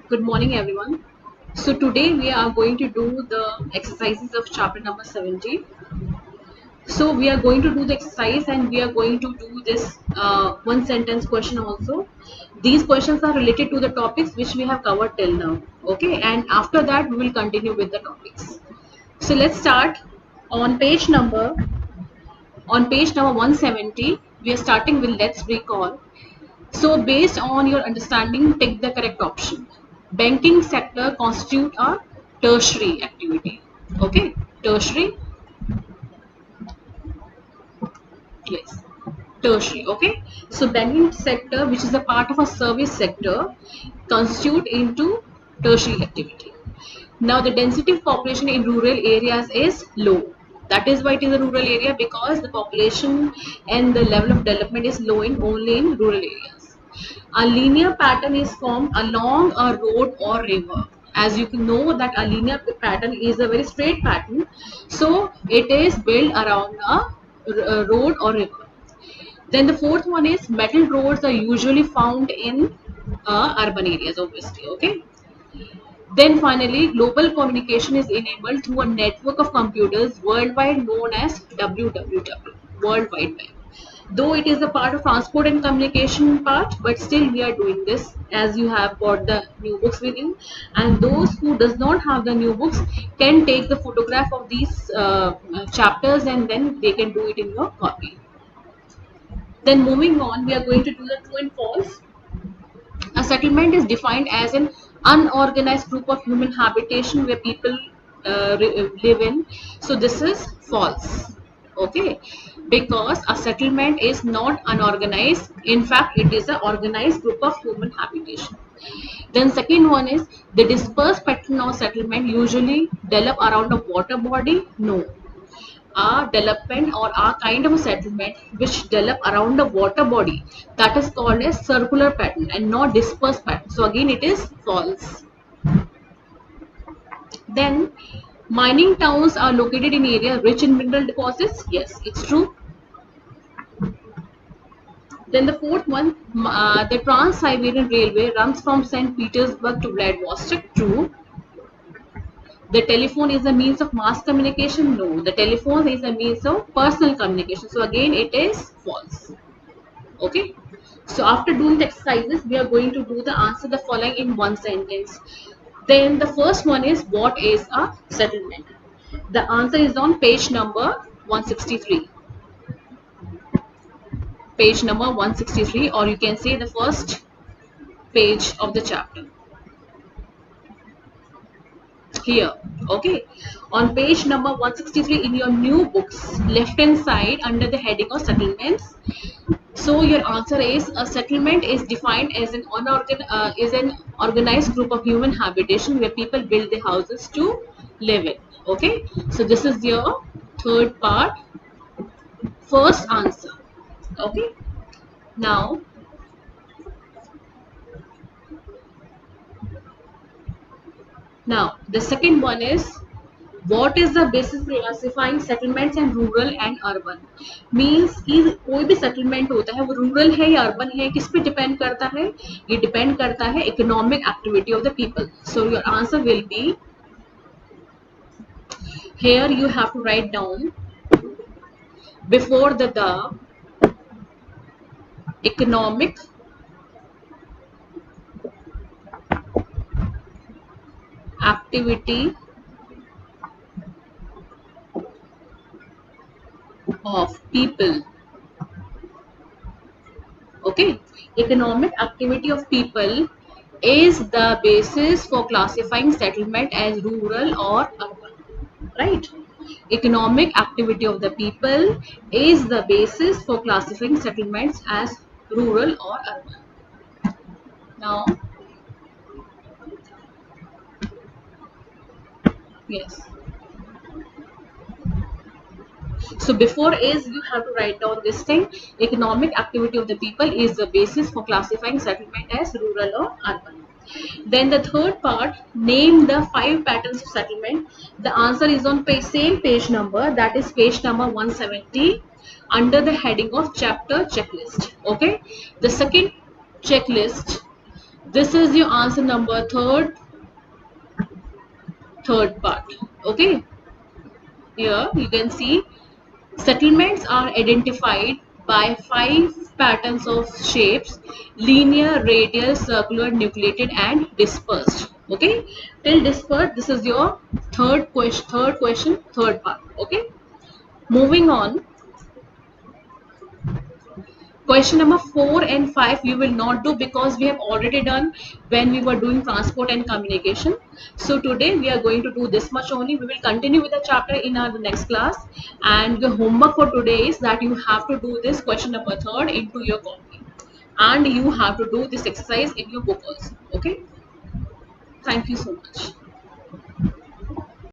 Good morning, everyone. So today we are going to do the exercises of chapter number 17. So we are going to do the exercise and we are going to do this one sentence question also. These questions are related to the topics which we have covered till now. Okay, and after that we will continue with the topics. So let's start on page number 170. We are starting with let's recall. So based on your understanding, take the correct option. Banking sector constitute a tertiary activity. Okay, tertiary, yes, tertiary. Okay, so banking sector, which is a part of a service sector, constitute into tertiary activity. Now the density of population in rural areas is low. That is why it is a rural area, because the population and the level of development is low in only in rural areas. A linear pattern is formed along a road or river. As you can know that a linear pattern is a very straight pattern, so it is built around a road or river. Then the fourth one is metal roads are usually found in urban areas, obviously. Okay. Then finally, global communication is enabled through a network of computers worldwide known as WWW, World Wide Web. Though it is a part of transport and communication part, but still we are doing this as you have got the new books with you. And those who does not have the new books can take the photograph of these chapters and then they can do it in your copy. Then moving on, we are going to do the true and false. A settlement is defined as an unorganized group of human habitation where people live in. So this is false. Okay, because a settlement is not unorganized. In fact, it is an organized group of human habitation. Then second one is the dispersed pattern of settlement usually develop around a water body. No, a development or a kind of a settlement which develop around the water body, that is called a circular pattern and not dispersed pattern. So again it is false. Then mining towns are located in areas rich in mineral deposits. Yes, it's true. Then the fourth one, the Trans-Siberian Railway runs from St. Petersburg to Vladivostok. True. The telephone is a means of mass communication. No, the telephone is a means of personal communication. So again it is false. Okay, so after doing the exercises we are going to do the answer the following in one sentence. Then the first one is, what is a settlement? The answer is on page number 163, page number 163, or you can say the first page of the chapter here. Okay, on page number 163 in your new books, left hand side under the heading of settlements. So your answer is, a settlement is defined as an organized group of human habitation where people build their houses to live in. Okay, so this is your third part, first answer. Okay, now the second one is, what is the basis for classifying settlements and rural and urban? Means कि कोई भी settlement होता है वो rural है या urban है, किस पे डिपेंड करता है? ये डिपेंड करता है economic activity of the people. So your answer will be, here you have to write down before the economic activity of people. Okay, economic activity of people is the basis for classifying settlement as rural or urban, right? Economic activity of the people is the basis for classifying settlements as rural or urban. Now, yes. So before is, you have to write down this thing. Economic activity of the people is the basis for classifying settlement as rural or urban. Then the third part, name the 5 patterns of settlement. The answer is on same page number, that is page number 170, under the heading of chapter checklist. Okay, the second checklist This is your answer number third part. Okay, here you can see settlements are identified by 5 patterns of shapes: linear, radial, circular, nucleated, and dispersed. Okay, till dispersed, this is your third part. Okay, moving on. Question number 4 and 5 we will not do because we have already done when we were doing transport and communication. So today we are going to do this much only. We will continue with the chapter in our next class, and the homework for today is that you have to do this question number 3 into your copy, and you have to do this exercise in your book also. Okay, thank you so much.